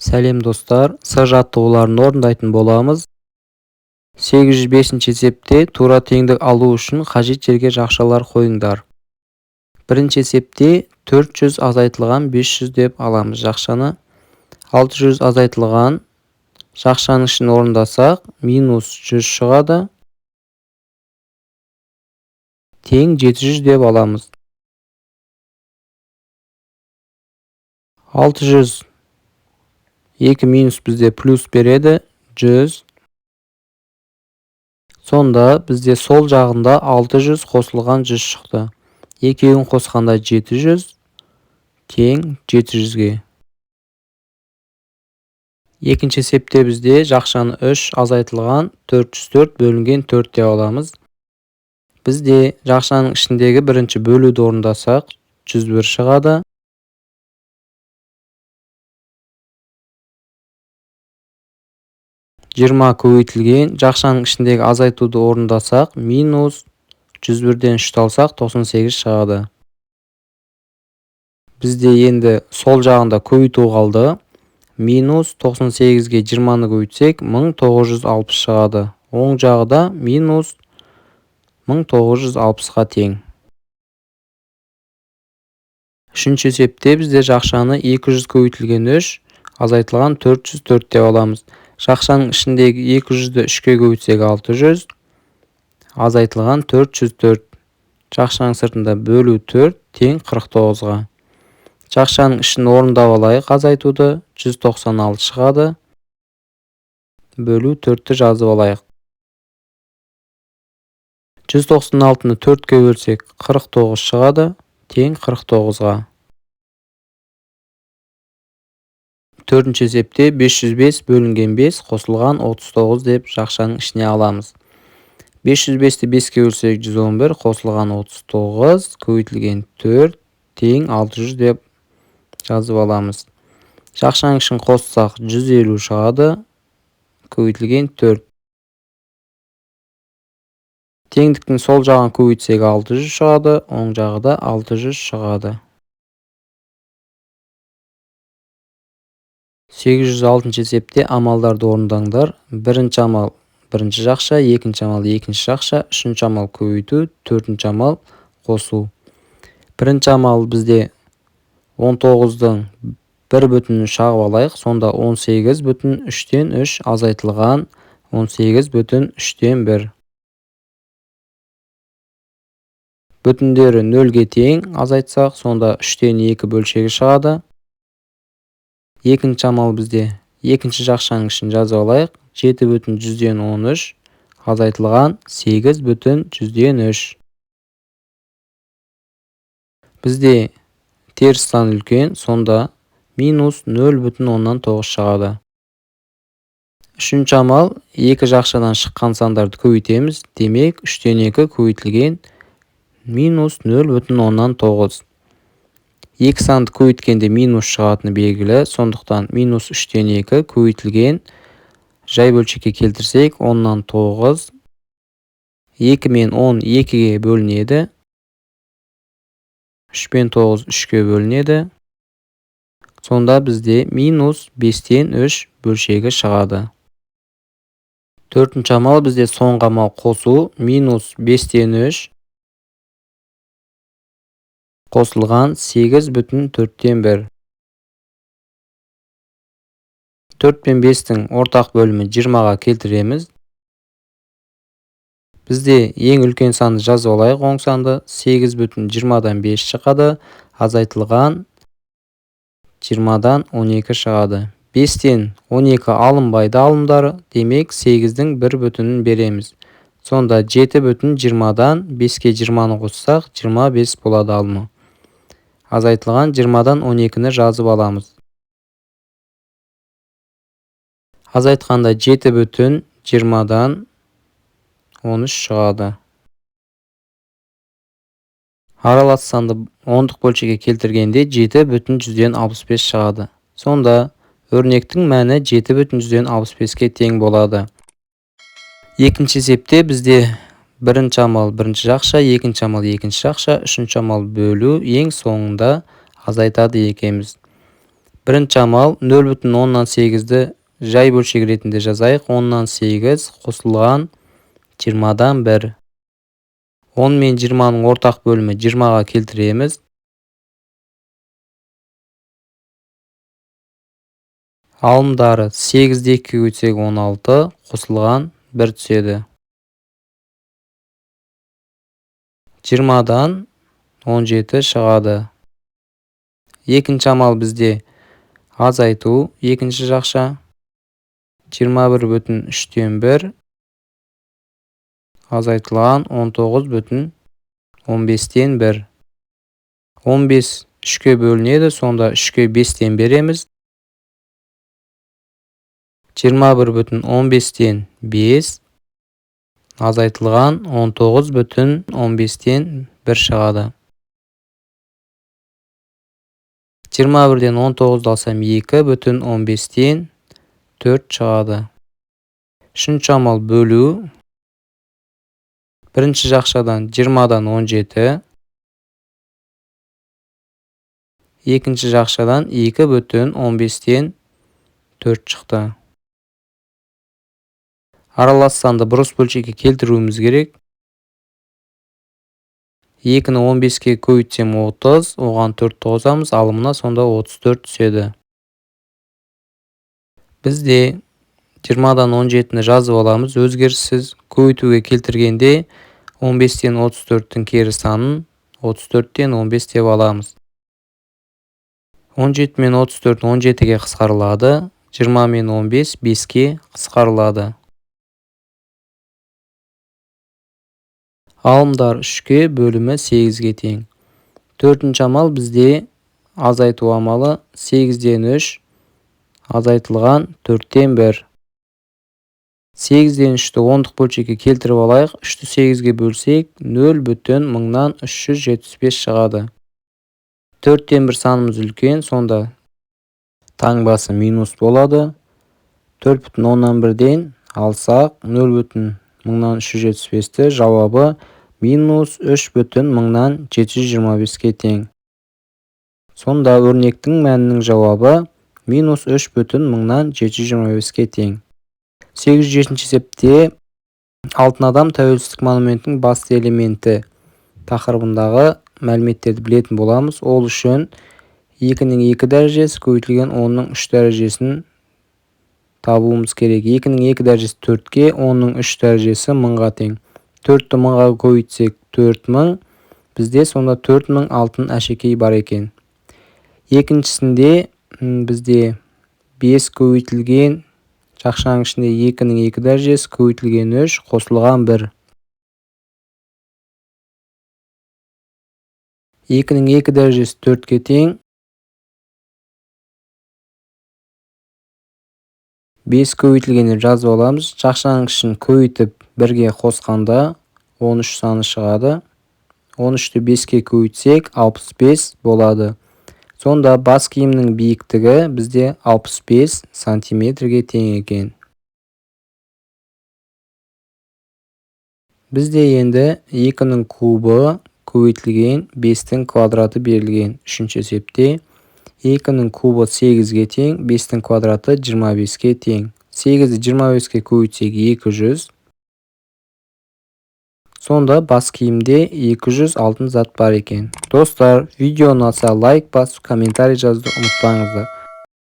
Сәлем достар, сыр жаттығуларын орындайтын боламыз. 805 есепте тура теңдік алу үшін қажет жерге жақшалар қойыңдар. Бірінші есепте 400 азайтылған 500 деп аламыз жақшаны. 600 азайтылған жақшаның ішін орындасақ, минус 100 шығады. Тең 700 деп аламыз. 600 2 минус бізде плюс береді, 100. Сонда бізде сол жағында 600 қосылған 100 шықты. Екеуін қосқанда 700, тең 700-ге. Екінші есепте бізде жақшаны 3 азайтылған 404 бөлінген 4 деп аламыз. Бізде жақшаның ішіндегі бірінші бөлуді орындасақ, 101 шығады. Жиырма көбейтілген жақшаның ішіндегі азайтуды орындасақ, минус 101-ден 3 алсақ 98 шығады. Бізде енді сол жағында көбейту қалды. Минус 98-ге 20-ны көбейтсек 1960 шығады. Оң жағы да минус 1960-ға тең. Үшінші есепте бізде жақшаны 200 көбейтілген 3 азайтылған 404 деп аламыз. Жақшаның ішіндегі 200-ді 3-ке көбейтсек 600, азайтылған 404. Жақшаның сыртында бөлу 4 тең 49-ға. Жақшаның ішін орындап алайық азайтуды, 196 шығады. Бөлу 4-ті жазып алайық. 196-ны 4-ке бөлсек 49 шығады, тең 49-ға. Төртінші есепте 505 бөлінген 5 қосылған 39 деп жақшаның ішіне аламыз. 505-ті 5-ке бөлсек 111 қосылған 39 көбейтілген 4 тең 600 деп жазып аламыз. Жақшаның ішін қоссақ 150 шығады, көбейтілген 4. Теңдіктің сол жағын көбейтсек 600 шығады, оң жағы да 600 шығады. 806 есепте амалдарды орындаңдар. Бірінші амал бірінші жақша, екінші амал екінші жақша, үшінші амал көбейту, төртінші амал қосу. Бірінші амал бізде 19-дың 1 бүтінін шағып алайық. Сонда 18 бүтін 3-тен 3 азайтылған 18 бүтін 3-тен 1. Бүтіндері 0-ге тең азайтсақ, сонда 3-тен 2 бөлшегі шығады. Екінші амал бізде екінші жақшаның ішін жазып алайық. 7 бүтін 100-ден 13 азайтылған 8 бүтін 100-ден 3. Бізде теріс сан үлкен, сонда минус 0 бүтін 9 шығады. Үшінші амал екі жақшадан шыққан сандарды көбейтеміз. Демек 3-тен 2 көбейтілген минус 0 бүтін 9. Екі санды көбейткенде минус шығатыны белгілі, сондықтан минус 3-тен 2 көбейтілген жай бөлшекке келтірсек 10-нан 9. 2 мен 10 2-ге бөлінеді. 3 пен 9 3-ке бөлінеді. Сонда бізде минус 5-тен 3 бөлшегі шығады. Төртінші амал бізде соңғы амал қосу. Минус 5-тен 3 қосылған 8 бүтін 4-тен 1. 4 пен 5-тің ортақ бөлімі 20-ға келтіреміз. Бізде ең үлкен санды жазып алайық, оң санды 8 бүтін 20-дан 5 шығады, азайтылған 20-дан 12 шығады. 5-тен 12 алынбайды алымдары, демек 8-дің 1 бүтінін береміз. Сонда 7 бүтін 20-дан 5-ке 20-ны қоссақ 25 болады алымы. Азайтылған 20-дан 12-ні жазып аламыз. Азайтқанда 7 бүтін 20-дан 13 шығады. Аралас санды ондық бөлшекке келтіргенде 7 бүтін 100-ден 65 шығады. Сонда өрнектің мәні 7 бүтін 100-ден 65-ке тең болады. Екінші есепте бізде бірінші амал бірінші жақша, екінші амал екінші жақша, үшінші амал бөлу, ең соңында азайтады екеміз. Birinchi amal 0,8'di жай бөлшек ретінде жазайық. 10-8 қосылған 20-дан 1. 10 мен 20-ның ортақ бөлімі 20-ға келтіреміз. Алымдары 8-ді 2-ге өтсек 16 қосылған 1 түседі. 20-дан 17 шығады. Екінші амал бізде азайту. Екінші жақша 21,3-тен 1 азайтылған 19,15-тен 1. 15 3-ке бөлінеді, сонда 3-ке 5-тен береміз. 21,15-тен 5 азайтылған 19,15-тен 1 шығады. 21-ден 19 алсам 2,15-тен 4 шығады. Үшінші амал бөлу. Бірінші жақшадан 20-дан 17. Екінші жақшадан 2,15-тен 4 шықты. Аралас санды бұрыс бөлшекке келтіруіміз керек. 2-ні 15-ке көбейтсем 30, оған 4 қосамыз, алымына сонда 34 түседі. Бізде 20-дан 17-ні жазып аламыз. Өзгеріссіз көбейтуге келтіргенде 15-тен 34-тің кері санын 34-тен 15 деп аламыз. 17 мен 34 17-ге қысқарылады. 20 мен 15 5-ке қысқарылады. Алымдар 3-ке, бөлімі 8-ге тең. Төртінші амал бізде азайту амалы. 8-ден 3 азайтылған 4-тен 1. 8-ден 3-ті 10-дық бөлшекке келтіріп алайық. 3-ті 8-ге бөлсек 0,375 шығады. 4-тен 1 санымыз үлкен, сонда таңбасы минус болады. 4,1-ден алсақ 0,375-ті жауабы минус 3,725-ке тең. Сонда өрнектің мәнінің жауабы минус 3,725-ке тең. 807-ші есепте алтын адам тәуелсіздік монументінің басты элементі тақырыбындағы мәліметтерді білетін боламыз. Ол үшін 2-ның 2 дәрежесі көбейтілген 10-ның 3 дәрежесін табуымыз керек. 2-ның 2 дәрежесі 4-ке, 10-ның 3 дәрежесі 1000-ға тең. 4-ті 1000-ға көбейтсек 4000, бізде сонда 4000 алтын әшекей бар екен. Екіншісінде бізде 5 көбейтілген жақшаның ішінде 2-ның 2 дәрежесі көбейтілген 3 қосылған 1. 2-ның 2 дәрежесі 4-ке тең. 5 көбейтілгенде жазып аламыз. Жақшаның ішін көбейтіп 1-ге қосқанда 13 саны шығады. 13-ті 5-ке көбейтсек 65 болады. Сонда бас киімнің биіктігі бізде 65 сантиметрге тең екен. Бізде енді 2-ның кубы көбейтілген 5-тің квадраты берілген. Үшінші есепте 2-ның кубы 8-ге тең, 5-тің квадраты 25-ке тең. 8-ді 25-ке көбейтсек 200. Сонда бас киімде 200 алтын зат бар екен. Достар, видео ұнаса лайк басып, комментарий жазуды ұмытпаңыздар.